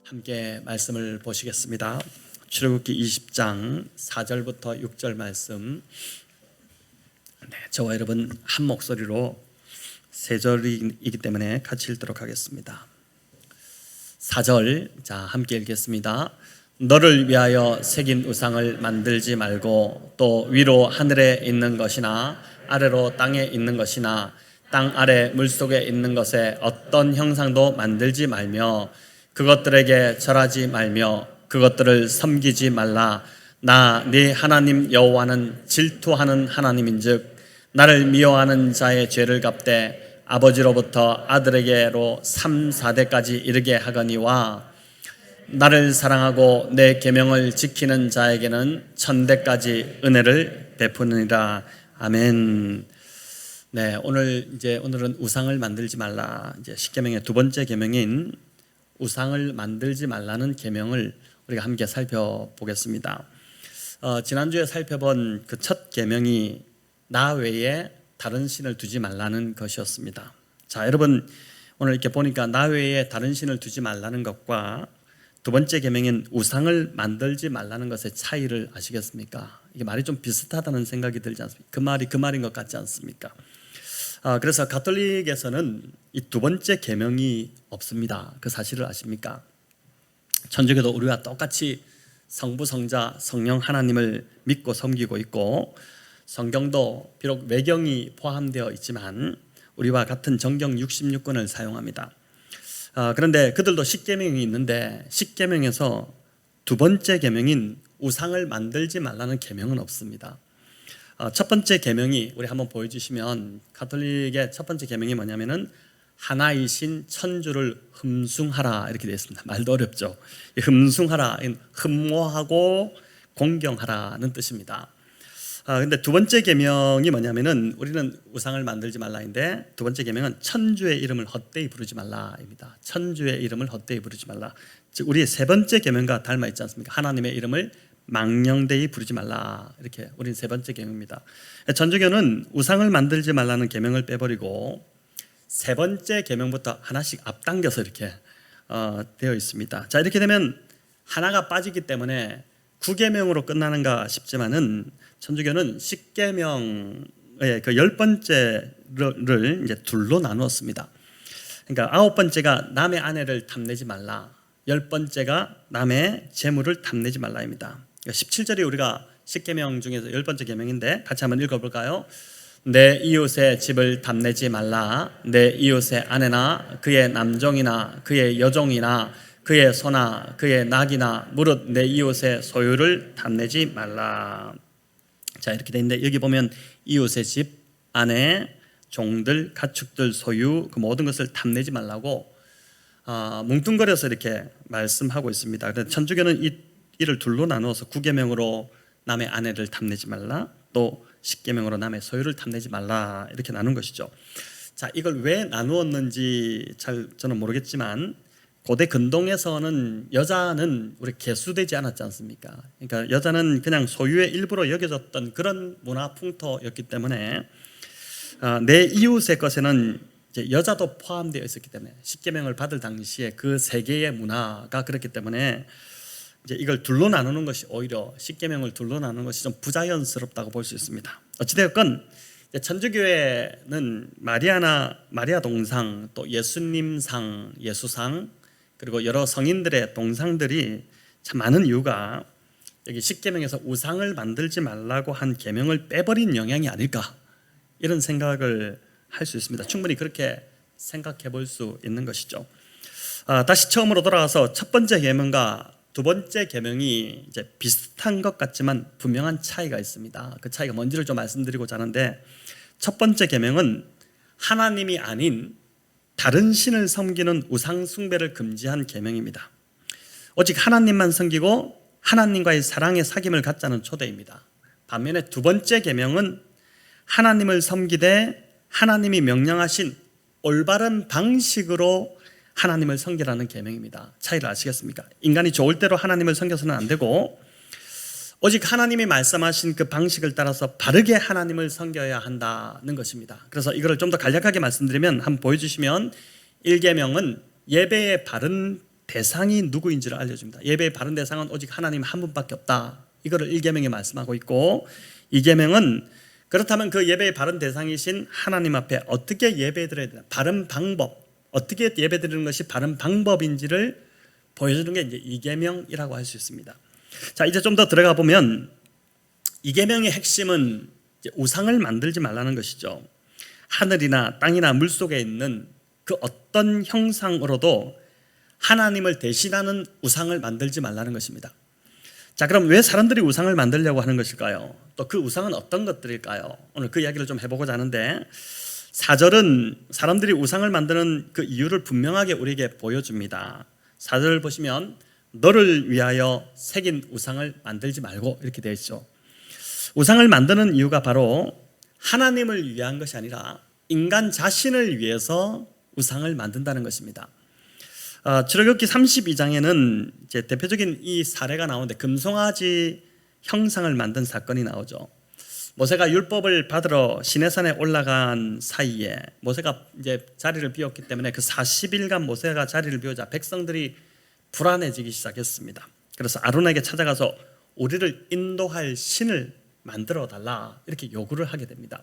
함께 말씀을 보시겠습니다. 출애굽기 20장 4절부터 6절 말씀. 저와 여러분 한 목소리로 세 절이기 때문에 같이 읽도록 하겠습니다. 4절, 자 함께 읽겠습니다. 너를 위하여 새긴 우상을 만들지 말고 또 위로 하늘에 있는 것이나 아래로 땅에 있는 것이나 땅 아래 물속에 있는 것에 어떤 형상도 만들지 말며 그것들에게 절하지 말며 그것들을 섬기지 말라. 나 네 하나님 여호와는 질투하는 하나님인즉 나를 미워하는 자의 죄를 갚되 아버지로부터 아들에게로 3, 4대까지 이르게 하거니와 나를 사랑하고 내 계명을 지키는 자에게는 1000대까지 은혜를 베푸느니라. 아멘. 네, 오늘은 우상을 만들지 말라. 이제 십계명의 두 번째 계명인 우상을 만들지 말라는 계명을 우리가 함께 살펴보겠습니다. 지난주에 살펴본 그 첫 계명이 나 외에 다른 신을 두지 말라는 것이었습니다. 자, 여러분 오늘 이렇게 보니까 나 외에 다른 신을 두지 말라는 것과 두 번째 계명인 우상을 만들지 말라는 것의 차이를 아시겠습니까? 이게 말이 좀 비슷하다는 생각이 들지 않습니까? 그 말인 것 같지 않습니까? 그래서 가톨릭에서는 이 두 번째 계명이 없습니다. 그 사실을 아십니까? 천주교도 우리와 똑같이 성부, 성자, 성령 하나님을 믿고 섬기고 있고 성경도 비록 외경이 포함되어 있지만 우리와 같은 정경 66권을 사용합니다. 그런데 그들도 십계명이 있는데 십계명에서 두 번째 계명인 우상을 만들지 말라는 계명은 없습니다. 첫 번째 계명이 우리 한번 보여주시면 가톨릭의 첫 번째 계명이 뭐냐면은 하나이신 천주를 흠숭하라 이렇게 되어 있습니다. 말도 어렵죠. 흠숭하라, 흠모하고 공경하라는 뜻입니다. 근데 두 번째 계명이 뭐냐면은 우리는 우상을 만들지 말라인데 두 번째 계명은 천주의 이름을 헛되이 부르지 말라입니다. 천주의 이름을 헛되이 부르지 말라. 즉 우리의 세 번째 계명과 닮아 있지 않습니까? 하나님의 이름을 망령되이 부르지 말라. 이렇게 우리는 세 번째 계명입니다. 천주교는 우상을 만들지 말라는 계명을 빼버리고 세 번째 계명부터 하나씩 앞당겨서 이렇게 되어 있습니다. 자, 이렇게 되면 하나가 빠지기 때문에 9계명으로 끝나는가 싶지만은 천주교는 10계명의 그 10번째를 이제 둘로 나누었습니다. 그러니까 9번째가 남의 아내를 탐내지 말라, 10번째가 남의 재물을 탐내지 말라입니다. 17절이 우리가 10계명 중에서 10번째 계명인데 같이 한번 읽어볼까요? 내 이웃의 집을 탐내지 말라. 내 이웃의 아내나 그의 남종이나 그의 여종이나 그의 소나 그의 낙이나 무릇 내 이웃의 소유를 탐내지 말라. 자, 이렇게 돼 있는데 여기 보면 이웃의 집, 아내, 종들, 가축들, 소유 그 모든 것을 탐내지 말라고 뭉뚱거려서 이렇게 말씀하고 있습니다. 그래서 천주교는 이를 둘로 나누어서 9계명으로 남의 아내를 탐내지 말라, 또 10계명으로 남의 소유를 탐내지 말라 이렇게 나눈 것이죠. 자, 이걸 왜 나누었는지 잘 저는 모르겠지만 고대 근동에서는 여자는 우리 계수되지 않았지 않습니까? 그러니까 여자는 그냥 소유의 일부로 여겨졌던 그런 문화 풍토였기 때문에 내 이웃의 것에는 이제 여자도 포함되어 있었기 때문에 십계명을 받을 당시에 그 세계의 문화가 그렇기 때문에 이제 이걸 둘로 나누는 것이 오히려 십계명을 둘로 나누는 것이 좀 부자연스럽다고 볼 수 있습니다. 어찌되었건 천주교회는 마리아 동상, 또 예수님상, 예수상, 그리고 여러 성인들의 동상들이 참 많은 이유가 여기 십계명에서 우상을 만들지 말라고 한 계명을 빼버린 영향이 아닐까 이런 생각을 할 수 있습니다. 충분히 그렇게 생각해 볼 수 있는 것이죠. 다시 처음으로 돌아가서 첫 번째 계명과 두 번째 계명이 이제 비슷한 것 같지만 분명한 차이가 있습니다. 그 차이가 뭔지를 좀 말씀드리고자 하는데 첫 번째 계명은 하나님이 아닌 다른 신을 섬기는 우상 숭배를 금지한 계명입니다. 오직 하나님만 섬기고 하나님과의 사랑의 사귐을 갖자는 초대입니다. 반면에 두 번째 계명은 하나님을 섬기되 하나님이 명령하신 올바른 방식으로 하나님을 섬기라는 계명입니다. 차이를 아시겠습니까? 인간이 좋을 대로 하나님을 섬겨서는 안 되고 오직 하나님이 말씀하신 그 방식을 따라서 바르게 하나님을 섬겨야 한다는 것입니다. 그래서 이거를 좀 더 간략하게 말씀드리면 한번 보여주시면 1계명은 예배의 바른 대상이 누구인지를 알려줍니다. 예배의 바른 대상은 오직 하나님 한 분밖에 없다. 이거를 1계명에 말씀하고 있고, 2계명은 그렇다면 그 예배의 바른 대상이신 하나님 앞에 어떻게 예배드려야 되나, 바른 방법, 어떻게 예배드리는 것이 바른 방법인지를 보여주는 게 이제 2계명이라고 할 수 있습니다. 자, 이제 좀 더 들어가 보면 2계명의 핵심은 이제 우상을 만들지 말라는 것이죠. 하늘이나 땅이나 물속에 있는 그 어떤 형상으로도 하나님을 대신하는 우상을 만들지 말라는 것입니다. 자, 그럼 왜 사람들이 우상을 만들려고 하는 것일까요? 또 그 우상은 어떤 것들일까요? 오늘 그 이야기를 좀 해보고자 하는데, 4절은 사람들이 우상을 만드는 그 이유를 분명하게 우리에게 보여줍니다. 4절을 보시면 너를 위하여 새긴 우상을 만들지 말고 이렇게 되어 있죠. 우상을 만드는 이유가 바로 하나님을 위한 것이 아니라 인간 자신을 위해서 우상을 만든다는 것입니다. 출애굽기 32장에는 이제 대표적인 이 사례가 나오는데, 금송아지 형상을 만든 사건이 나오죠. 모세가 율법을 받으러 시내산에 올라간 사이에 모세가 이제 자리를 비웠기 때문에 그 40일간 모세가 자리를 비우자 백성들이 불안해지기 시작했습니다. 그래서 아론에게 찾아가서 우리를 인도할 신을 만들어 달라 이렇게 요구를 하게 됩니다.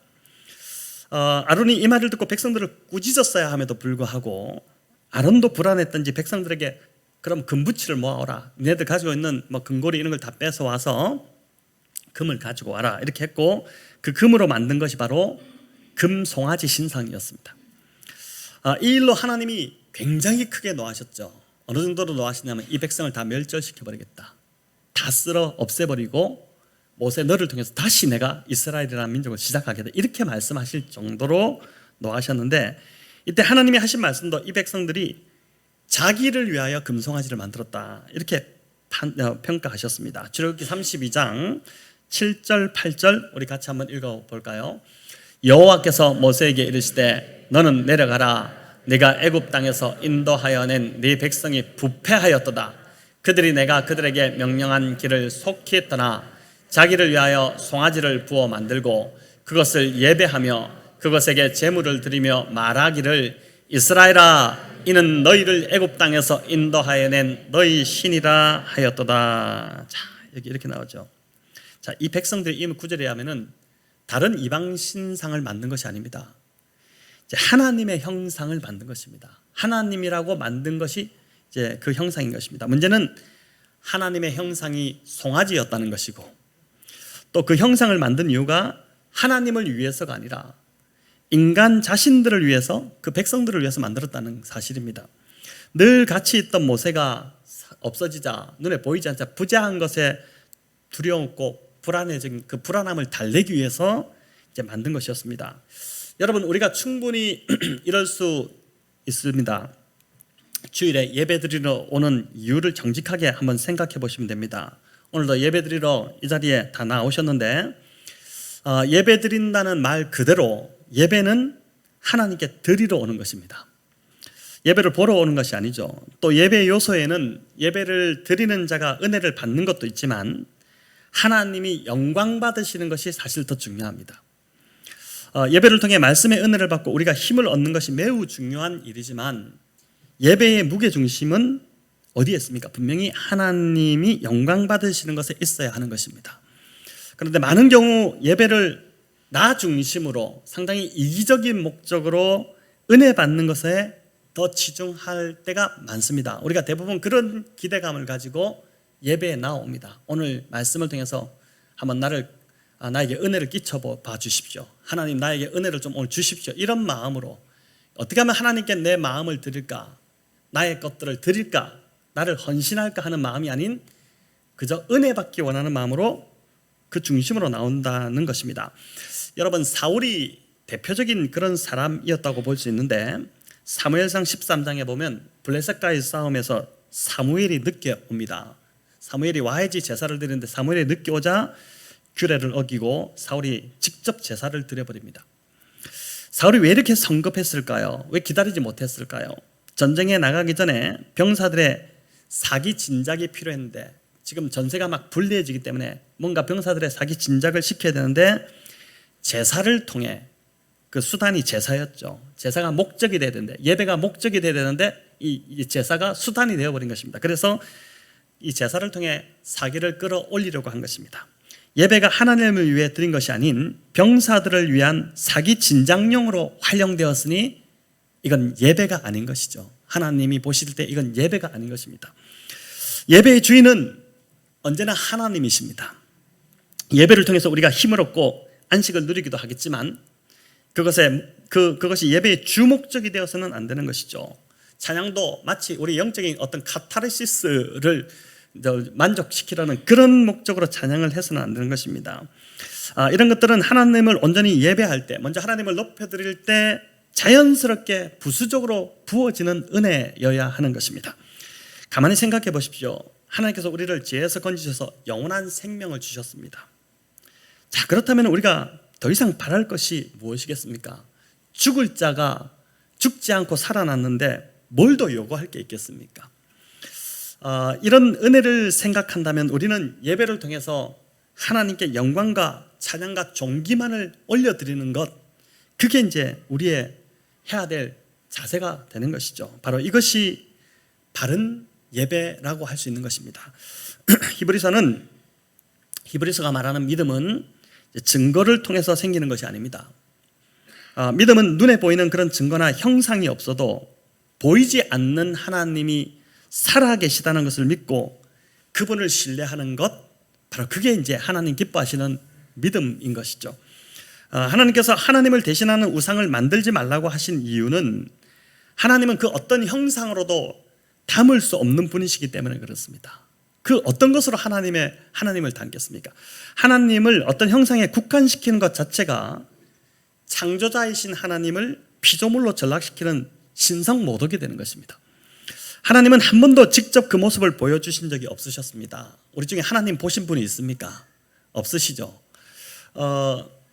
아론이 이 말을 듣고 백성들을 꾸짖었어야 함에도 불구하고 아론도 불안했던지 백성들에게 그럼 금붙이를 모아오라, 너네들 가지고 있는 뭐 금고리 이런 걸 다 뺏어와서 금을 가지고 와라 이렇게 했고, 그 금으로 만든 것이 바로 금송아지 신상이었습니다. 이 일로 하나님이 굉장히 크게 노하셨죠. 어느 정도로 노하시냐면 이 백성을 다 멸절시켜버리겠다, 다 쓸어 없애버리고 모세 너를 통해서 다시 내가 이스라엘이라는 민족을 시작하겠다 이렇게 말씀하실 정도로 노하셨는데, 이때 하나님이 하신 말씀도 이 백성들이 자기를 위하여 금송아지를 만들었다 이렇게 평가하셨습니다. 출애굽기 32장 7절 8절 우리 같이 한번 읽어볼까요? 여호와께서 모세에게 이르시되 너는 내려가라, 네가 애굽 땅에서 인도하여 낸 네 백성이 부패하였도다. 그들이 내가 그들에게 명령한 길을 속히 떠나 자기를 위하여 송아지를 부어 만들고 그것을 예배하며 그것에게 제물을 드리며 말하기를 이스라엘아, 이는 너희를 애굽 땅에서 인도하여 낸 너희 신이라 하였도다. 자, 여기 이렇게 나오죠. 자, 이 백성들이 이 구절에 하면은 다른 이방 신상을 만든 것이 아닙니다. 이제 하나님의 형상을 만든 것입니다. 하나님이라고 만든 것이 이제 그 형상인 것입니다. 문제는 하나님의 형상이 송아지였다는 것이고, 또 그 형상을 만든 이유가 하나님을 위해서가 아니라 인간 자신들을 위해서, 그 백성들을 위해서 만들었다는 사실입니다. 늘 같이 있던 모세가 없어지자 눈에 보이지 않자 부재한 것에 두려웠고 불안해진 그 불안함을 달래기 위해서 이제 만든 것이었습니다. 여러분, 우리가 충분히 이럴 수 있습니다. 주일에 예배드리러 오는 이유를 정직하게 한번 생각해 보시면 됩니다. 오늘도 예배드리러 이 자리에 다 나오셨는데, 예배드린다는 말 그대로 예배는 하나님께 드리러 오는 것입니다. 예배를 보러 오는 것이 아니죠. 또 예배 요소에는 예배를 드리는 자가 은혜를 받는 것도 있지만 하나님이 영광 받으시는 것이 사실 더 중요합니다. 예배를 통해 말씀의 은혜를 받고 우리가 힘을 얻는 것이 매우 중요한 일이지만, 예배의 무게중심은 어디에 있습니까? 분명히 하나님이 영광 받으시는 것에 있어야 하는 것입니다. 그런데 많은 경우 예배를 나 중심으로 상당히 이기적인 목적으로 은혜 받는 것에 더 치중할 때가 많습니다. 우리가 대부분 그런 기대감을 가지고 예배에 나옵니다. 오늘 말씀을 통해서 한번 나에게 은혜를 끼쳐 봐 주십시오. 하나님 나에게 은혜를 좀 오늘 주십시오. 이런 마음으로 어떻게 하면 하나님께 내 마음을 드릴까, 나의 것들을 드릴까, 나를 헌신할까 하는 마음이 아닌 그저 은혜 받기 원하는 마음으로 그 중심으로 나온다는 것입니다. 여러분, 사울이 대표적인 그런 사람이었다고 볼 수 있는데, 사무엘상 13장에 보면 블레셋과의 싸움에서 사무엘이 늦게 옵니다. 사무엘이 와야지 제사를 드리는데 사무엘이 늦게 오자 규례를 어기고 사울이 직접 제사를 드려버립니다. 사울이 왜 이렇게 성급했을까요? 왜 기다리지 못했을까요? 전쟁에 나가기 전에 병사들의 사기 진작이 필요했는데 지금 전세가 막 불리해지기 때문에 뭔가 병사들의 사기 진작을 시켜야 되는데, 제사를 통해, 그 수단이 제사였죠. 제사가 목적이 돼야 되는데, 예배가 목적이 돼야 되는데 이 제사가 수단이 되어버린 것입니다. 그래서 이 제사를 통해 사기를 끌어올리려고 한 것입니다. 예배가 하나님을 위해 드린 것이 아닌 병사들을 위한 사기 진작용으로 활용되었으니 이건 예배가 아닌 것이죠. 하나님이 보실 때 이건 예배가 아닌 것입니다. 예배의 주인은 언제나 하나님이십니다. 예배를 통해서 우리가 힘을 얻고 안식을 누리기도 하겠지만 그것이 예배의 주목적이 되어서는 안 되는 것이죠. 찬양도 마치 우리 영적인 어떤 카타르시스를 만족시키려는 그런 목적으로 찬양을 해서는 안 되는 것입니다. 이런 것들은 하나님을 온전히 예배할 때, 먼저 하나님을 높여드릴 때 자연스럽게 부수적으로 부어지는 은혜여야 하는 것입니다. 가만히 생각해 보십시오. 하나님께서 우리를 죄에서 건지셔서 영원한 생명을 주셨습니다. 자, 그렇다면 우리가 더 이상 바랄 것이 무엇이겠습니까? 죽을 자가 죽지 않고 살아났는데 뭘 더 요구할 게 있겠습니까? 이런 은혜를 생각한다면 우리는 예배를 통해서 하나님께 영광과 찬양과 존귀만을 올려드리는 것, 그게 이제 우리의 해야 될 자세가 되는 것이죠. 바로 이것이 바른 예배라고 할 수 있는 것입니다. 히브리서가 말하는 믿음은 증거를 통해서 생기는 것이 아닙니다. 믿음은 눈에 보이는 그런 증거나 형상이 없어도 보이지 않는 하나님이 살아계시다는 것을 믿고 그분을 신뢰하는 것, 바로 그게 이제 하나님 기뻐하시는 믿음인 것이죠. 하나님께서 하나님을 대신하는 우상을 만들지 말라고 하신 이유는 하나님은 그 어떤 형상으로도 담을 수 없는 분이시기 때문에 그렇습니다. 그 어떤 것으로 하나님을 담겠습니까? 하나님을 어떤 형상에 국한시키는 것 자체가 창조자이신 하나님을 피조물로 전락시키는 신성모독이 되는 것입니다. 하나님은 한 번도 직접 그 모습을 보여주신 적이 없으셨습니다. 우리 중에 하나님 보신 분이 있습니까? 없으시죠?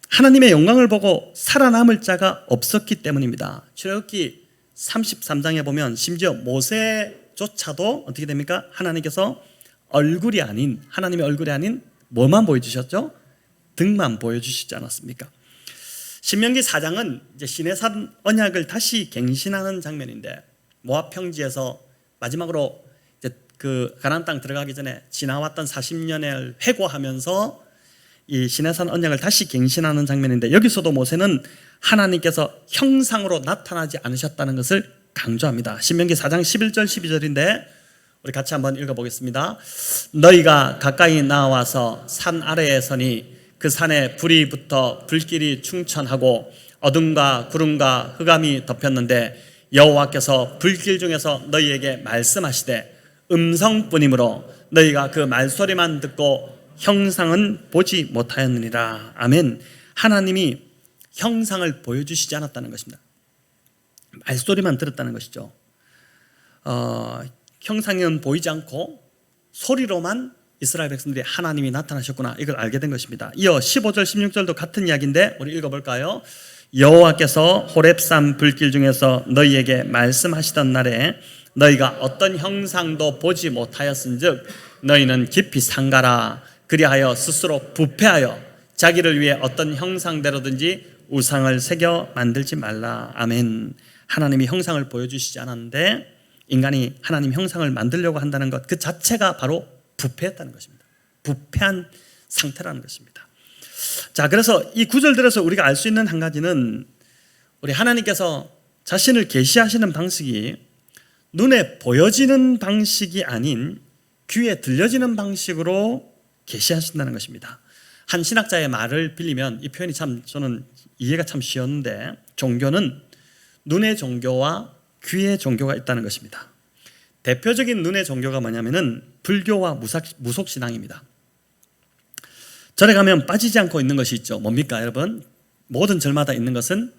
하나님의 영광을 보고 살아남을 자가 없었기 때문입니다. 출애굽기 33장에 보면 심지어 모세조차도 어떻게 됩니까? 하나님께서 하나님의 얼굴이 아닌 뭐만 보여주셨죠? 등만 보여주시지 않았습니까? 신명기 4장은 이제 시내산 언약을 다시 갱신하는 장면인데, 모압 평지에서 마지막으로 이제 그 가나안 땅 들어가기 전에 지나왔던 40년을 회고하면서 이 시내산 언약을 다시 갱신하는 장면인데, 여기서도 모세는 하나님께서 형상으로 나타나지 않으셨다는 것을 강조합니다. 신명기 4장 11절 12절인데 우리 같이 한번 읽어보겠습니다. 너희가 가까이 나와서 산 아래에 서니 그 산에 불이 붙어 불길이 충천하고 어둠과 구름과 흑암이 덮였는데 여호와께서 불길 중에서 너희에게 말씀하시되 음성뿐이므로 너희가 그 말소리만 듣고 형상은 보지 못하였느니라. 아멘. 하나님이 형상을 보여주시지 않았다는 것입니다. 말소리만 들었다는 것이죠. 형상은 보이지 않고 소리로만 이스라엘 백성들이 하나님이 나타나셨구나, 이걸 알게 된 것입니다. 이어 15절 16절도 같은 이야기인데 우리 읽어볼까요? 여호와께서 호렙산 불길 중에서 너희에게 말씀하시던 날에 너희가 어떤 형상도 보지 못하였은즉 너희는 깊이 상가라. 그리하여 스스로 부패하여 자기를 위해 어떤 형상대로든지 우상을 새겨 만들지 말라. 아멘. 하나님이 형상을 보여주시지 않았는데 인간이 하나님 형상을 만들려고 한다는 것, 그 자체가 바로 부패했다는 것입니다. 부패한 상태라는 것입니다. 자, 그래서 이 구절들에서 우리가 알 수 있는 한 가지는, 우리 하나님께서 자신을 계시하시는 방식이 눈에 보여지는 방식이 아닌 귀에 들려지는 방식으로 계시하신다는 것입니다. 한 신학자의 말을 빌리면 이 표현이 참 저는 이해가 참 쉬웠는데, 종교는 눈의 종교와 귀의 종교가 있다는 것입니다. 대표적인 눈의 종교가 뭐냐면은 불교와 무속신앙입니다. 절에 가면 빠지지 않고 있는 것이 있죠. 뭡니까 여러분? 모든 절마다 있는 것은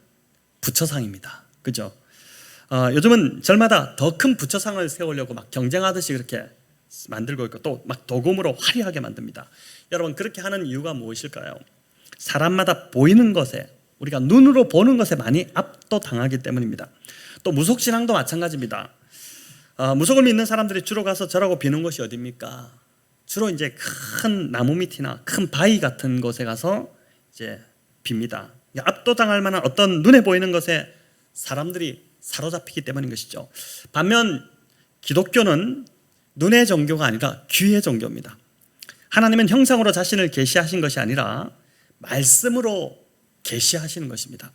부처상입니다. 그죠? 요즘은 절마다 더 큰 부처상을 세우려고 막 경쟁하듯이 그렇게 만들고 있고, 또 막 도금으로 화려하게 만듭니다. 여러분, 그렇게 하는 이유가 무엇일까요? 사람마다 보이는 것에, 우리가 눈으로 보는 것에 많이 압도당하기 때문입니다. 또 무속신앙도 마찬가지입니다. 무속을 믿는 사람들이 주로 가서 절하고 비는 곳이 어디입니까? 주로 이제 큰 나무 밑이나 큰 바위 같은 곳에 가서 이제 빕니다. 압도당할 만한 어떤 눈에 보이는 것에 사람들이 사로잡히기 때문인 것이죠. 반면 기독교는 눈의 종교가 아니라 귀의 종교입니다. 하나님은 형상으로 자신을 계시하신 것이 아니라 말씀으로 계시하시는 것입니다.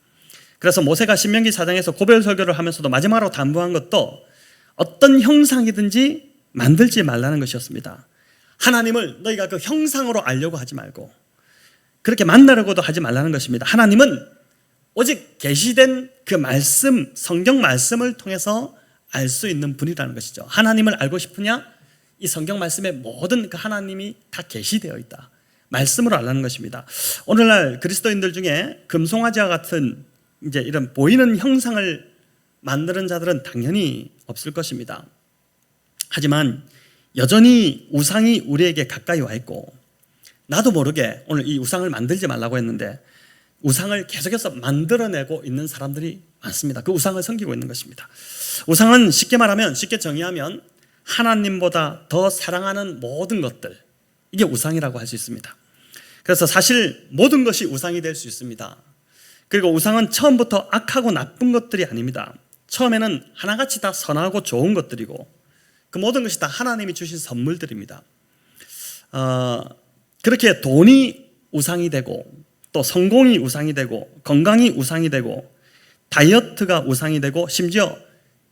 그래서 모세가 신명기 4장에서 고별 설교를 하면서도 마지막으로 당부한 것도 어떤 형상이든지 만들지 말라는 것이었습니다. 하나님을 너희가 그 형상으로 알려고 하지 말고 그렇게 만나려고도 하지 말라는 것입니다. 하나님은 오직 계시된 그 말씀, 성경 말씀을 통해서 알 수 있는 분이라는 것이죠. 하나님을 알고 싶으냐? 이 성경 말씀에 모든 그 하나님이 다 계시되어 있다. 말씀으로 알라는 것입니다. 오늘날 그리스도인들 중에 금송아지와 같은 이제 이런 보이는 형상을 만드는 자들은 당연히 없을 것입니다. 하지만 여전히 우상이 우리에게 가까이 와 있고 나도 모르게 오늘 이 우상을 만들지 말라고 했는데 우상을 계속해서 만들어내고 있는 사람들이 많습니다. 그 우상을 섬기고 있는 것입니다. 우상은 쉽게 말하면, 쉽게 정의하면 하나님보다 더 사랑하는 모든 것들, 이게 우상이라고 할 수 있습니다. 그래서 사실 모든 것이 우상이 될 수 있습니다. 그리고 우상은 처음부터 악하고 나쁜 것들이 아닙니다. 처음에는 하나같이 다 선하고 좋은 것들이고 그 모든 것이 다 하나님이 주신 선물들입니다. 그렇게 돈이 우상이 되고 또 성공이 우상이 되고 건강이 우상이 되고 다이어트가 우상이 되고 심지어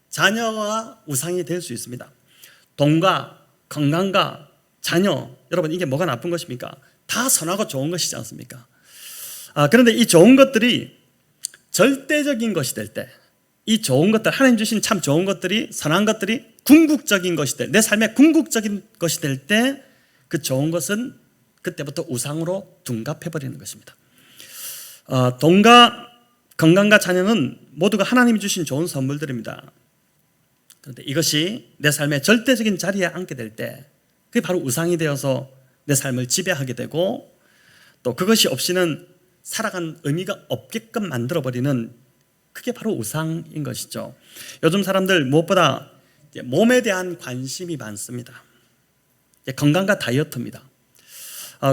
자녀가 우상이 될 수 있습니다. 돈과 건강과 자녀, 여러분 이게 뭐가 나쁜 것입니까? 다 선하고 좋은 것이지 않습니까? 그런데 이 좋은 것들이 절대적인 것이 될 때, 이 좋은 것들, 하나님 주신 참 좋은 것들이, 선한 것들이 궁극적인 것이 될, 내 삶의 궁극적인 것이 될 때 그 좋은 것은 그때부터 우상으로 둔갑해버리는 것입니다. 돈과 건강과 자녀는 모두가 하나님이 주신 좋은 선물들입니다. 그런데 이것이 내 삶의 절대적인 자리에 앉게 될 때 그게 바로 우상이 되어서 내 삶을 지배하게 되고 또 그것이 없이는 살아간 의미가 없게끔 만들어버리는 그게 바로 우상인 것이죠. 요즘 사람들 무엇보다 몸에 대한 관심이 많습니다. 건강과 다이어트입니다.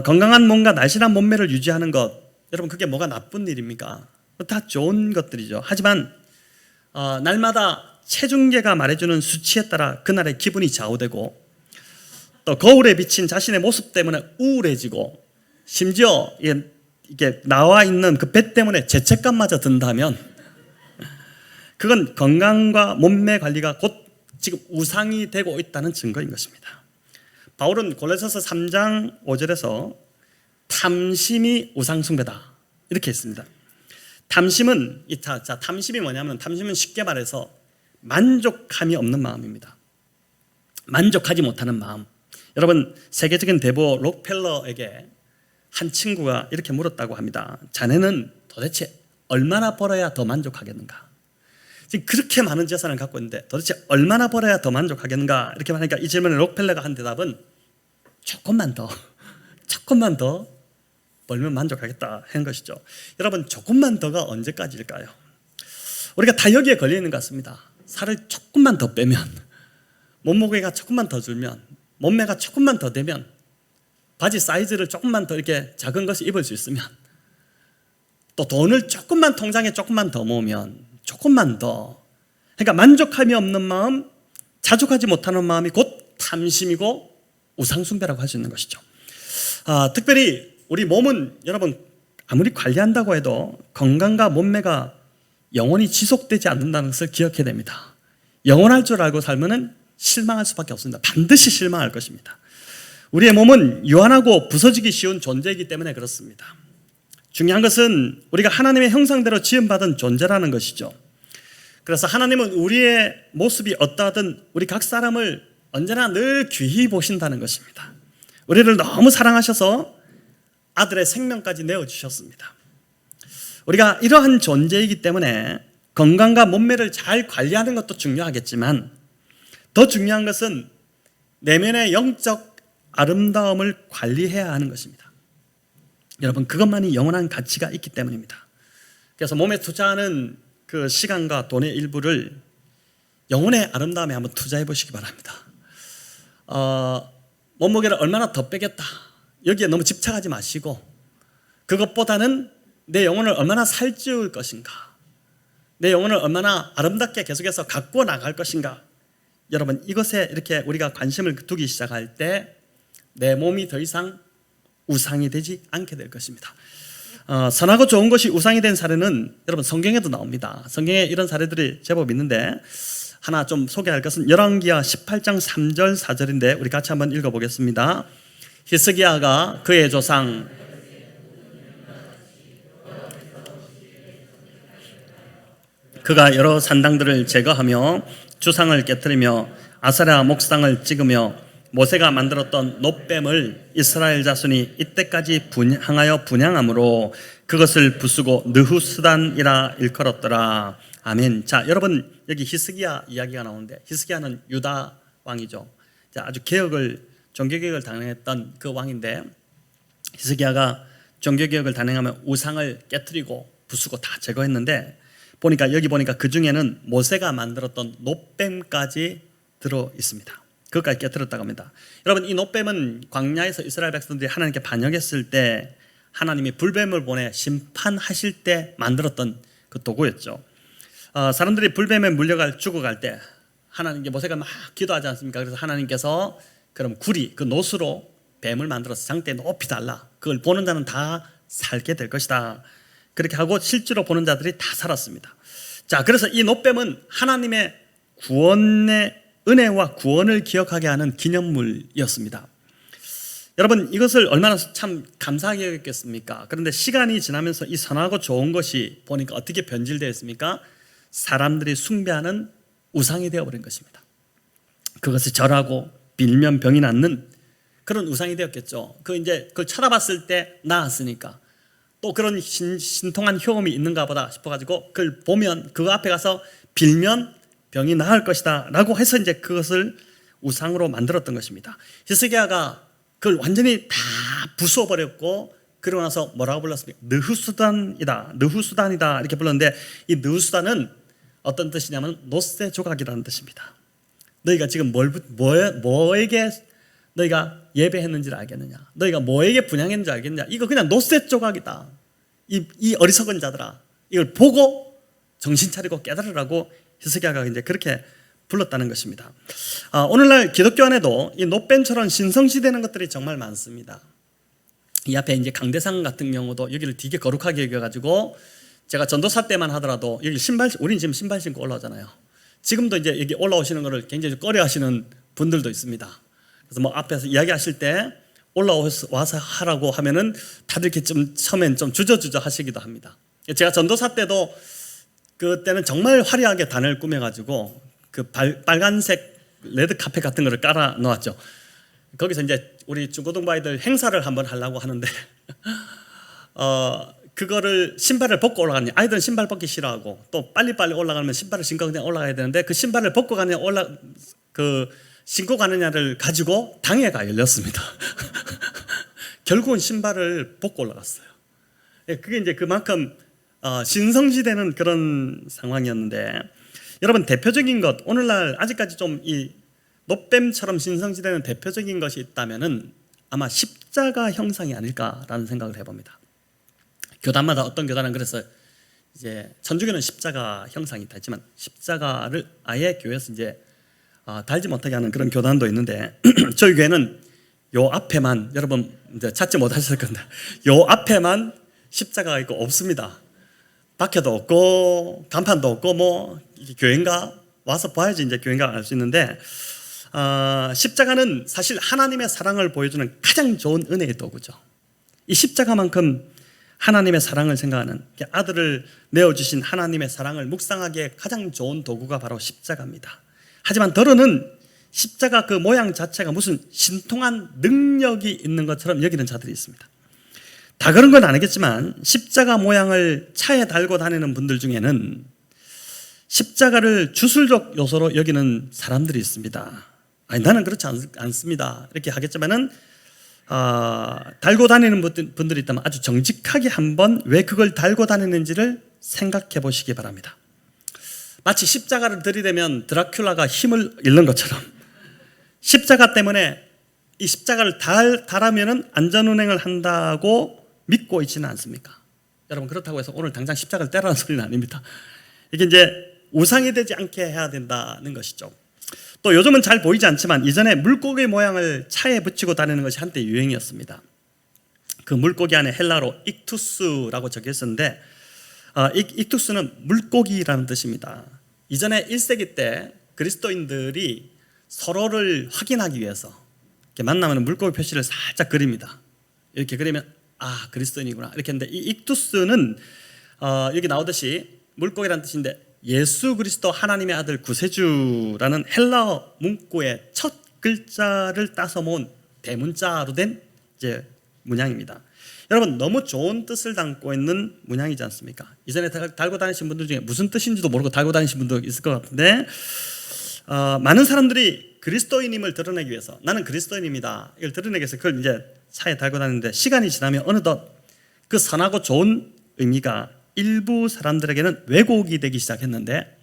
건강한 몸과 날씬한 몸매를 유지하는 것, 여러분 그게 뭐가 나쁜 일입니까? 다 좋은 것들이죠. 하지만 날마다 체중계가 말해주는 수치에 따라 그날의 기분이 좌우되고 또 거울에 비친 자신의 모습 때문에 우울해지고 심지어 이게 나와 있는 그 배 때문에 죄책감마저 든다면 그건 건강과 몸매 관리가 곧 지금 우상이 되고 있다는 증거인 것입니다. 바울은 골로새서 3장 5절에서 탐심이 우상숭배다 이렇게 했습니다. 탐심은 탐심이 뭐냐면 탐심은 쉽게 말해서 만족함이 없는 마음입니다. 만족하지 못하는 마음. 여러분 세계적인 대부 록펠러에게 한 친구가 이렇게 물었다고 합니다. 자네는 도대체 얼마나 벌어야 더 만족하겠는가? 지금 그렇게 많은 재산을 갖고 있는데 도대체 얼마나 벌어야 더 만족하겠는가? 이렇게 말하니까 이 질문에 록펠러가 한 대답은 조금만 더 벌면 만족하겠다 하는 것이죠. 여러분 조금만 더가 언제까지일까요? 우리가 다 여기에 걸려 있는 것 같습니다. 살을 조금만 더 빼면, 몸무게가 조금만 더 줄면, 몸매가 조금만 더 되면, 바지 사이즈를 조금만 더 이렇게 작은 것을 입을 수 있으면, 또 돈을 조금만 통장에 조금만 더 모으면, 조금만 더, 그러니까 만족함이 없는 마음, 자족하지 못하는 마음이 곧 탐심이고 우상숭배라고 할 수 있는 것이죠. 특별히 우리 몸은 여러분 아무리 관리한다고 해도 건강과 몸매가 영원히 지속되지 않는다는 것을 기억해야 됩니다. 영원할 줄 알고 살면은 실망할 수밖에 없습니다. 반드시 실망할 것입니다. 우리의 몸은 유한하고 부서지기 쉬운 존재이기 때문에 그렇습니다. 중요한 것은 우리가 하나님의 형상대로 지음받은 존재라는 것이죠. 그래서 하나님은 우리의 모습이 어떠하든 우리 각 사람을 언제나 늘 귀히 보신다는 것입니다. 우리를 너무 사랑하셔서 아들의 생명까지 내어주셨습니다. 우리가 이러한 존재이기 때문에 건강과 몸매를 잘 관리하는 것도 중요하겠지만 더 중요한 것은 내면의 영적 아름다움을 관리해야 하는 것입니다. 여러분 그것만이 영원한 가치가 있기 때문입니다. 그래서 몸에 투자하는 그 시간과 돈의 일부를 영혼의 아름다움에 한번 투자해 보시기 바랍니다. 몸무게를 얼마나 더 빼겠다 여기에 너무 집착하지 마시고 그것보다는 내 영혼을 얼마나 살찌울 것인가, 내 영혼을 얼마나 아름답게 계속해서 갖고 나갈 것인가. 여러분, 이것에 이렇게 우리가 관심을 두기 시작할 때 내 몸이 더 이상 우상이 되지 않게 될 것입니다. 선하고 좋은 것이 우상이 된 사례는 여러분 성경에도 나옵니다. 성경에 이런 사례들이 제법 있는데 하나 좀 소개할 것은 열왕기하 18장 3절 4절인데 우리 같이 한번 읽어보겠습니다. 히스기야가 그의 조상 그가 여러 산당들을 제거하며 주상을 깨뜨리며 아세라 목상을 찍으며 모세가 만들었던 놋뱀을 이스라엘 자손이 이때까지 향하여 분향함으로 그것을 부수고 느후스단이라 일컬었더라. 아멘. 자, 여러분 여기 히스기야 이야기가 나오는데 히스기야는 유다 왕이죠. 자, 아주 종교개혁을 단행했던 그 왕인데 히스기야가 종교개혁을 단행하며 우상을 깨뜨리고 부수고 다 제거했는데 여기 보니까 그 중에는 모세가 만들었던 놋뱀까지 들어 있습니다. 그것까지 깨뜨렸다고 합니다. 여러분, 이 놋뱀은 광야에서 이스라엘 백성들이 하나님께 반역했을 때 하나님이 불뱀을 보내 심판하실 때 만들었던 그 도구였죠. 사람들이 불뱀에 물려가 죽어갈 때 하나님께 모세가 막 기도하지 않습니까? 그래서 하나님께서 그럼 그 놋으로 뱀을 만들어서 장대에 높이 달라. 그걸 보는 자는 다 살게 될 것이다. 그렇게 하고 실제로 보는 자들이 다 살았습니다. 자, 그래서 이 놋뱀은 하나님의 구원의 은혜와 구원을 기억하게 하는 기념물이었습니다. 여러분, 이것을 얼마나 참 감사하게 여겼겠습니까? 그런데 시간이 지나면서 이 선하고 좋은 것이 보니까 어떻게 변질되어 있습니까? 사람들이 숭배하는 우상이 되어버린 것입니다. 그것을 절하고 빌면 병이 낫는 그런 우상이 되었겠죠. 그걸 쳐다봤을 때 나았으니까 또 그런 신통한 효험이 있는가 보다 싶어가지고 그걸 보면 그 앞에 가서 빌면 병이 나을 것이다 라고 해서 이제 그것을 우상으로 만들었던 것입니다. 히스기야가 그걸 완전히 다 부숴버렸고 그러고 나서 뭐라고 불렀습니까? 느후수단이다 이렇게 불렀는데 이 느후수단은 어떤 뜻이냐면 놋새 조각이라는 뜻입니다. 너희가 지금 뭐에게 너희가 예배했는지를 알겠느냐? 너희가 뭐에게 분향했는지 알겠느냐? 이거 그냥 놋새 조각이다. 이 어리석은 자들아, 이걸 보고 정신 차리고 깨달으라고 히스기야가 이제 그렇게 불렀다는 것입니다. 오늘날 기독교 안에도 이 놋뱀처럼 신성시되는 것들이 정말 많습니다. 이 앞에 이제 강대상 같은 경우도 여기를 되게 거룩하게 여겨가지고 제가 전도사 때만 하더라도 여기 우리는 지금 신발 신고 올라오잖아요. 지금도 이제 여기 올라오시는 것을 굉장히 꺼려하시는 분들도 있습니다. 그래서 뭐 앞에서 이야기하실 때 올라와서 하라고 하면은 다들 이렇게 좀 처음엔 좀 주저주저 하시기도 합니다. 제가 전도사 때도 그때는 정말 화려하게 단을 꾸며가지고 그 빨간색 레드 카펫 같은 거를 깔아 놓았죠. 거기서 이제 우리 중고등부 아이들 행사를 한번 하려고 하는데 그거를 신발을 벗고 올라가니 아이들은 신발 벗기 싫어하고 또 빨리빨리 올라가면 신발을 신고 그냥 올라가야 되는데 그 신발을 벗고 가느냐 신고 가느냐를 가지고 당회가 열렸습니다. 결국은 신발을 벗고 올라갔어요. 그게 이제 그만큼 신성시되는 그런 상황이었는데 여러분, 대표적인 것 오늘날 아직까지 좀 이 놋뱀처럼 신성시되는 대표적인 것이 있다면은 아마 십자가 형상이 아닐까라는 생각을 해봅니다. 교단마다 어떤 교단은 그래서 이제 천주교는 십자가 형상이 있다 했지만 십자가를 아예 교회에서 이제 달지 못하게 하는 그런 교단도 있는데 저희 교회는 요 앞에만, 여러분 이제 찾지 못하실 건데 요 앞에만 십자가가 있고 없습니다. 박혀도 없고 간판도 없고 뭐 교회인가 와서 봐야지 이제 교회인가 알 수 있는데 십자가는 사실 하나님의 사랑을 보여주는 가장 좋은 은혜의 도구죠. 이 십자가만큼 하나님의 사랑을 생각하는, 아들을 내어주신 하나님의 사랑을 묵상하기에 가장 좋은 도구가 바로 십자가입니다. 하지만 더러는 십자가 그 모양 자체가 무슨 신통한 능력이 있는 것처럼 여기는 자들이 있습니다. 다 그런 건 아니겠지만 십자가 모양을 차에 달고 다니는 분들 중에는 십자가를 주술적 요소로 여기는 사람들이 있습니다. 아니, 나는 그렇지 않습니다 이렇게 하겠지만은 달고 다니는 분들이 있다면 아주 정직하게 한번 왜 그걸 달고 다니는지를 생각해 보시기 바랍니다. 마치 십자가를 들이대면 드라큘라가 힘을 잃는 것처럼 십자가 때문에 이 십자가를 달하면은 안전운행을 한다고 믿고 있지는 않습니까? 여러분, 그렇다고 해서 오늘 당장 십자가를 떼라는 소리는 아닙니다. 이게 이제 우상이 되지 않게 해야 된다는 것이죠. 또 요즘은 잘 보이지 않지만 이전에 물고기 모양을 차에 붙이고 다니는 것이 한때 유행이었습니다. 그 물고기 안에 헬라로 익투스라고 적혀 있었는데 익투스는 물고기라는 뜻입니다. 이전에 1세기 때 그리스도인들이 서로를 확인하기 위해서 이렇게 만나면 물고기 표시를 살짝 그립니다. 이렇게 그리면 그리스도인이구나 이렇게 했는데 이 익투스는 여기 나오듯이 물고기라는 뜻인데 예수 그리스도 하나님의 아들 구세주라는 헬라어 문구의 첫 글자를 따서 모은 대문자로 된 이제 문양입니다. 여러분 너무 좋은 뜻을 담고 있는 문양이지 않습니까? 이전에 달고 다니신 분들 중에 무슨 뜻인지도 모르고 달고 다니신 분도 있을 것 같은데 많은 사람들이 그리스도인임을 드러내기 위해서 나는 그리스도인입니다 이걸 드러내기 위해서 그걸 이제 차에 달고 다니는데 시간이 지나면 어느덧 그 선하고 좋은 의미가 일부 사람들에게는 왜곡이 되기 시작했는데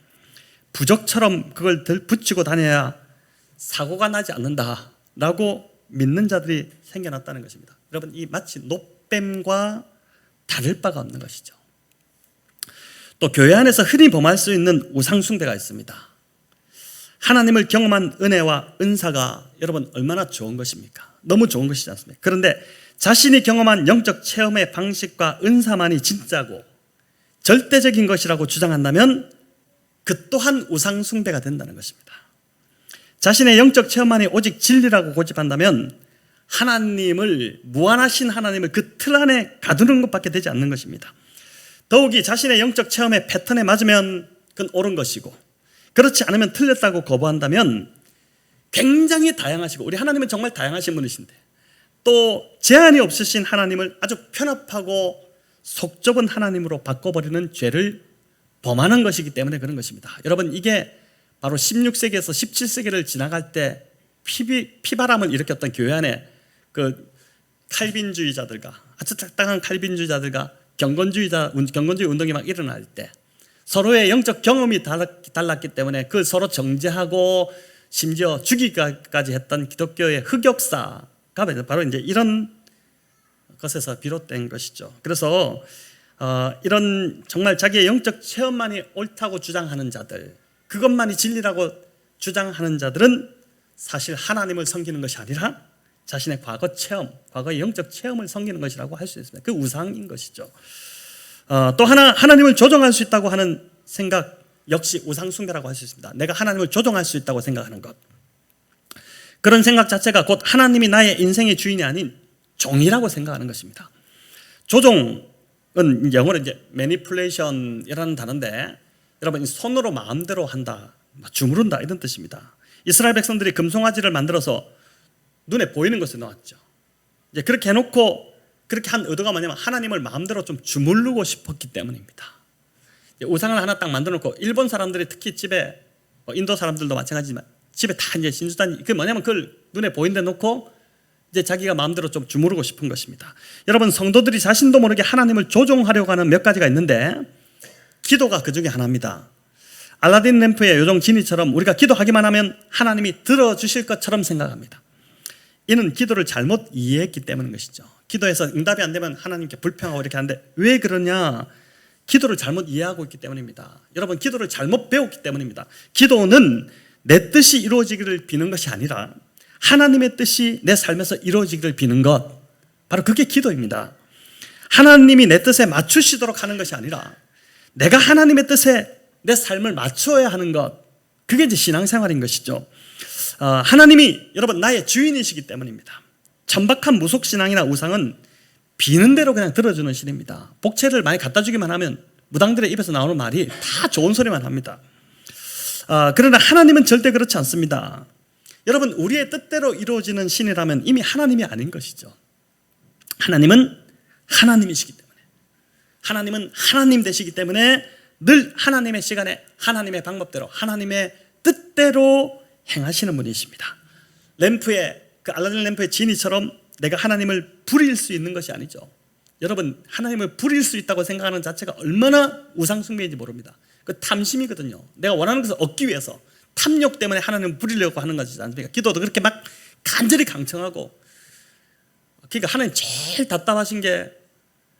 부적처럼 그걸 붙이고 다녀야 사고가 나지 않는다라고 믿는 자들이 생겨났다는 것입니다. 여러분 이 마치 노뱀과 다를 바가 없는 것이죠. 또 교회 안에서 흔히 범할 수 있는 우상 숭배가 있습니다. 하나님을 경험한 은혜와 은사가 여러분 얼마나 좋은 것입니까? 너무 좋은 것이지 않습니까? 그런데 자신이 경험한 영적 체험의 방식과 은사만이 진짜고 절대적인 것이라고 주장한다면 그 또한 우상 숭배가 된다는 것입니다. 자신의 영적 체험만이 오직 진리라고 고집한다면 하나님을 무한하신 하나님을 그 틀 안에 가두는 것밖에 되지 않는 것입니다. 더욱이 자신의 영적 체험의 패턴에 맞으면 그건 옳은 것이고 그렇지 않으면 틀렸다고 거부한다면 굉장히 다양하시고 우리 하나님은 정말 다양하신 분이신데 또 제한이 없으신 하나님을 아주 편협하고 속 좁은 하나님으로 바꿔버리는 죄를 범하는 것이기 때문에 그런 것입니다. 여러분 이게 바로 16세기에서 17세기를 지나갈 때 피바람을 일으켰던 교회 안에 그 칼빈주의자들과 아주 딱딱한 칼빈주의자들과 경건주의 운동이 막 일어날 때 서로의 영적 경험이 달랐기 때문에 그걸 서로 정죄하고 심지어 죽이기까지 했던 기독교의 흑역사가 바로 이제 이런 것에서 비롯된 것이죠. 그래서 이런 정말 자기의 영적 체험만이 옳다고 주장하는 자들, 그것만이 진리라고 주장하는 자들은 사실 하나님을 섬기는 것이 아니라 자신의 과거 체험, 과거의 영적 체험을 섬기는 것이라고 할 수 있습니다. 그 우상인 것이죠. 또 하나님을 조종할 수 있다고 하는 생각 역시 우상 숭배라고 할 수 있습니다. 내가 하나님을 조종할 수 있다고 생각하는 것, 그런 생각 자체가 곧 하나님이 나의 인생의 주인이 아닌 종이라고 생각하는 것입니다. 조종은 영어로 이제 manipulation이라는 단어인데 여러분 손으로 마음대로 한다, 주무른다 이런 뜻입니다. 이스라엘 백성들이 금송아지를 만들어서 눈에 보이는 것을 놓았죠. 이제 그렇게 해놓고 그렇게 한 의도가 뭐냐면 하나님을 마음대로 좀 주무르고 싶었기 때문입니다. 우상을 하나 딱 만들어 놓고 일본 사람들이 특히 집에 인도 사람들도 마찬가지지만 집에 다 이제 신수단 그 뭐냐면 그걸 눈에 보이는 데 놓고 이제 자기가 마음대로 좀 주무르고 싶은 것입니다. 여러분 성도들이 자신도 모르게 하나님을 조종하려고 하는 몇 가지가 있는데 기도가 그 중에 하나입니다. 알라딘 램프의 요정 지니처럼 우리가 기도하기만 하면 하나님이 들어주실 것처럼 생각합니다. 이는 기도를 잘못 이해했기 때문인 것이죠. 기도해서 응답이 안 되면 하나님께 불평하고 이렇게 하는데 왜 그러냐? 기도를 잘못 이해하고 있기 때문입니다. 여러분 기도를 잘못 배웠기 때문입니다. 기도는 내 뜻이 이루어지기를 비는 것이 아니라 하나님의 뜻이 내 삶에서 이루어지기를 비는 것, 바로 그게 기도입니다. 하나님이 내 뜻에 맞추시도록 하는 것이 아니라 내가 하나님의 뜻에 내 삶을 맞추어야 하는 것, 그게 이제 신앙생활인 것이죠. 하나님이 여러분 나의 주인이시기 때문입니다. 천박한 무속신앙이나 우상은 비는 대로 그냥 들어주는 신입니다. 복채를 많이 갖다 주기만 하면 무당들의 입에서 나오는 말이 다 좋은 소리만 합니다. 그러나 하나님은 절대 그렇지 않습니다. 여러분 우리의 뜻대로 이루어지는 신이라면 이미 하나님이 아닌 것이죠. 하나님은 하나님이시기 때문에, 하나님은 하나님 되시기 때문에 늘 하나님의 시간에 하나님의 방법대로 하나님의 뜻대로 행하시는 분이십니다. 램프의 그 알라딘 램프의 지니처럼 내가 하나님을 부릴 수 있는 것이 아니죠. 여러분 하나님을 부릴 수 있다고 생각하는 자체가 얼마나 우상숭배인지 모릅니다. 그 탐심이거든요. 내가 원하는 것을 얻기 위해서 탐욕 때문에 하나님을 부리려고 하는 것이지 않습니까? 기도도 그렇게 막 간절히 강청하고, 그러니까 하나님 제일 답답하신 게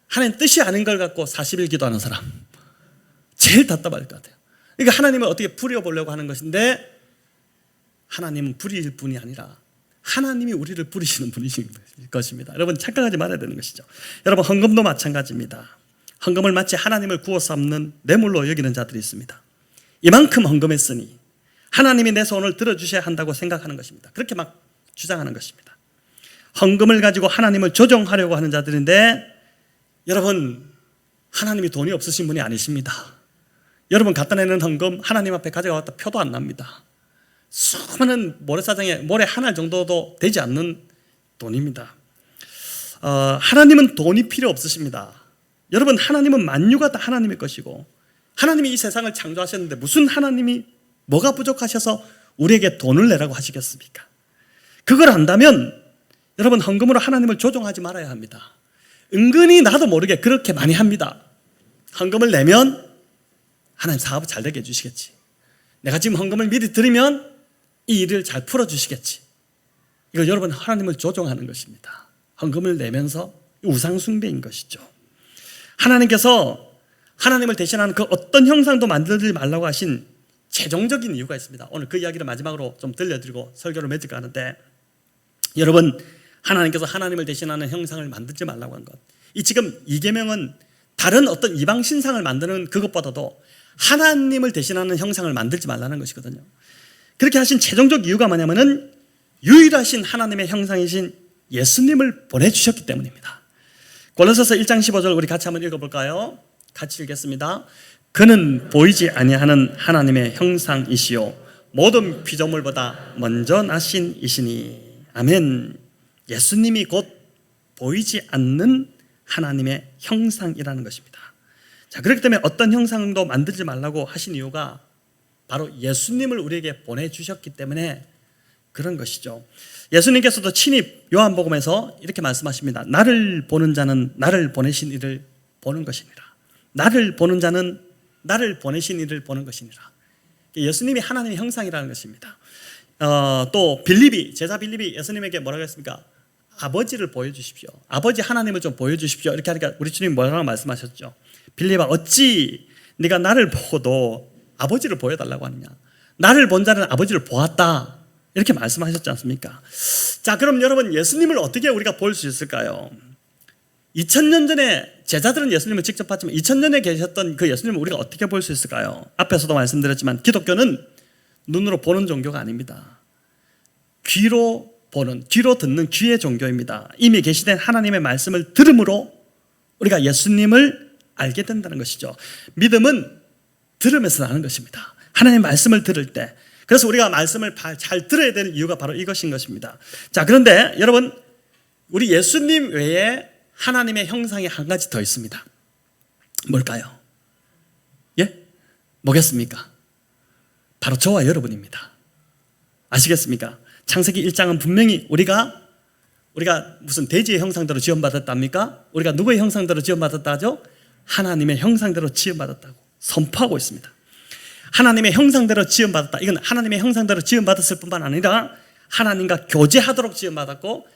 하나님 뜻이 아닌 걸 갖고 40일 기도하는 사람 제일 답답할 것 같아요. 그러니까 하나님을 어떻게 부려보려고 하는 것인데, 하나님은 부릴 분이 아니라 하나님이 우리를 부리시는 분이신 것입니다. 여러분 착각하지 말아야 되는 것이죠. 여러분 헌금도 마찬가지입니다. 헌금을 마치 하나님을 구워 삼는 뇌물로 여기는 자들이 있습니다. 이만큼 헌금했으니 하나님이 내 소원을 들어주셔야 한다고 생각하는 것입니다. 그렇게 막 주장하는 것입니다. 헌금을 가지고 하나님을 조종하려고 하는 자들인데, 여러분 하나님이 돈이 없으신 분이 아니십니다. 여러분 갖다 내는 헌금 하나님 앞에 가져갔다 표도 안 납니다. 수많은 모래사장에 모래 한 알 정도도 되지 않는 돈입니다. 하나님은 돈이 필요 없으십니다. 여러분 하나님은 만유가 다 하나님의 것이고, 하나님이 이 세상을 창조하셨는데 무슨 하나님이 뭐가 부족하셔서 우리에게 돈을 내라고 하시겠습니까? 그걸 안다면 여러분 헌금으로 하나님을 조종하지 말아야 합니다. 은근히 나도 모르게 그렇게 많이 합니다. 헌금을 내면 하나님 사업 잘 되게 해주시겠지, 내가 지금 헌금을 미리 드리면 이 일을 잘 풀어주시겠지. 이거 여러분 하나님을 조종하는 것입니다. 헌금을 내면서 우상 숭배인 것이죠. 하나님께서 하나님을 대신하는 그 어떤 형상도 만들지 말라고 하신 최종적인 이유가 있습니다. 오늘 그 이야기를 마지막으로 좀 들려드리고 설교를 맺을까 하는데, 여러분 하나님께서 하나님을 대신하는 형상을 만들지 말라고 한 것, 이 지금 이 계명은 다른 어떤 이방 신상을 만드는 그것보다도 하나님을 대신하는 형상을 만들지 말라는 것이거든요. 그렇게 하신 최종적 이유가 뭐냐면은 유일하신 하나님의 형상이신 예수님을 보내주셨기 때문입니다. 골로새서 1장 15절 우리 같이 한번 읽어볼까요? 같이 읽겠습니다. 그는 보이지 아니하는 하나님의 형상이시요 모든 피조물보다 먼저 나신 이시니. 아멘. 예수님이 곧 보이지 않는 하나님의 형상이라는 것입니다. 자, 그렇기 때문에 어떤 형상도 만들지 말라고 하신 이유가 바로 예수님을 우리에게 보내주셨기 때문에 그런 것이죠. 예수님께서도 친히 요한복음에서 이렇게 말씀하십니다. 나를 보는 자는 나를 보내신 이를 보는 것이니라. 나를 보는 자는 나를 보내신 이를 보는 것이니라. 예수님이 하나님의 형상이라는 것입니다. 또 제자 빌립이 예수님에게 뭐라고 했습니까? 아버지를 보여주십시오. 아버지 하나님을 좀 보여주십시오. 이렇게 하니까 우리 주님 뭐라고 말씀하셨죠? 빌립아, 어찌 네가 나를 보고도 아버지를 보여달라고 하느냐? 나를 본 자는 아버지를 보았다, 이렇게 말씀하셨지 않습니까? 자, 그럼 여러분 예수님을 어떻게 우리가 볼 수 있을까요? 2000년 전에 제자들은 예수님을 직접 봤지만 2000년에 계셨던 그 예수님을 우리가 어떻게 볼 수 있을까요? 앞에서도 말씀드렸지만 기독교는 눈으로 보는 종교가 아닙니다. 귀로 보는, 귀로 듣는 귀의 종교입니다. 이미 계시된 하나님의 말씀을 들음으로 우리가 예수님을 알게 된다는 것이죠. 믿음은 들으면서 나는 것입니다. 하나님의 말씀을 들을 때. 그래서 우리가 말씀을 잘 들어야 되는 이유가 바로 이것인 것입니다. 자, 그런데 여러분 우리 예수님 외에 하나님의 형상이 한 가지 더 있습니다. 뭘까요? 예? 뭐겠습니까? 바로 저와 여러분입니다. 아시겠습니까? 창세기 1장은 분명히 우리가 무슨 돼지의 형상대로 지원받았답니까? 우리가 누구의 형상대로 지원받았다 하죠? 하나님의 형상대로 지원받았다고 선포하고 있습니다. 하나님의 형상대로 지원받았다. 이건 하나님의 형상대로 지원받았을 뿐만 아니라 하나님과 교제하도록 지원받았고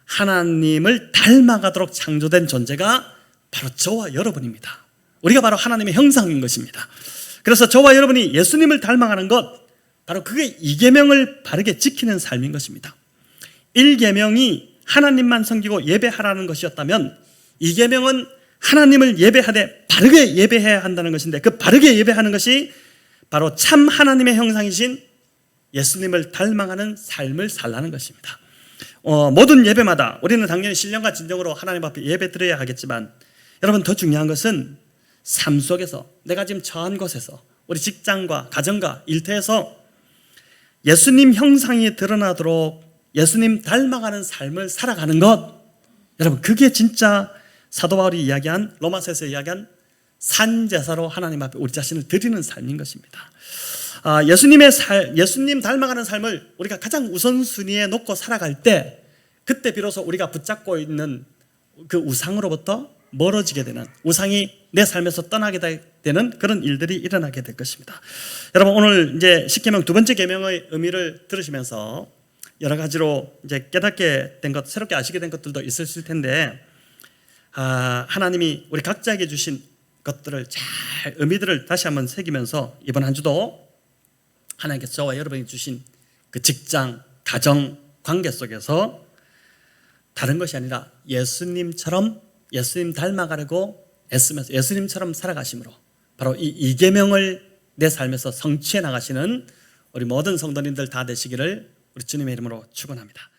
하나님을 닮아가도록 창조된 존재가 바로 저와 여러분입니다. 우리가 바로 하나님의 형상인 것입니다. 그래서 저와 여러분이 예수님을 닮아가는 것, 바로 그게 2계명을 바르게 지키는 삶인 것입니다. 1계명이 하나님만 섬기고 예배하라는 것이었다면 2계명은 하나님을 예배하되 바르게 예배해야 한다는 것인데, 그 바르게 예배하는 것이 바로 참 하나님의 형상이신 예수님을 닮아가는 삶을 살라는 것입니다. 모든 예배마다 우리는 당연히 신령과 진정으로 하나님 앞에 예배 드려야 하겠지만, 여러분 더 중요한 것은 삶 속에서, 내가 지금 처한 곳에서, 우리 직장과 가정과 일터에서 예수님 형상이 드러나도록 예수님 닮아가는 삶을 살아가는 것, 여러분 그게 진짜 사도 바울이 이야기한, 로마서에서 이야기한 산제사로 하나님 앞에 우리 자신을 드리는 삶인 것입니다. 예수님 닮아가는 삶을 우리가 가장 우선순위에 놓고 살아갈 때, 그때 비로소 우리가 붙잡고 있는 그 우상으로부터 멀어지게 되는, 우상이 내 삶에서 떠나게 되는 그런 일들이 일어나게 될 것입니다. 여러분 오늘 이제 10계명 두 번째 계명의 의미를 들으시면서 여러 가지로 이제 깨닫게 된 것, 새롭게 아시게 된 것들도 있으실 텐데, 하나님이 우리 각자에게 주신 것들을 잘 의미들을 다시 한번 새기면서 이번 한 주도 하나님께서 저와 여러분이 주신 그 직장, 가정, 관계 속에서 다른 것이 아니라 예수님처럼 예수님 닮아가려고 애쓰면서 예수님처럼 살아가심으로 바로 이 이계명을 내 삶에서 성취해 나가시는 우리 모든 성도님들 다 되시기를 우리 주님의 이름으로 축원합니다.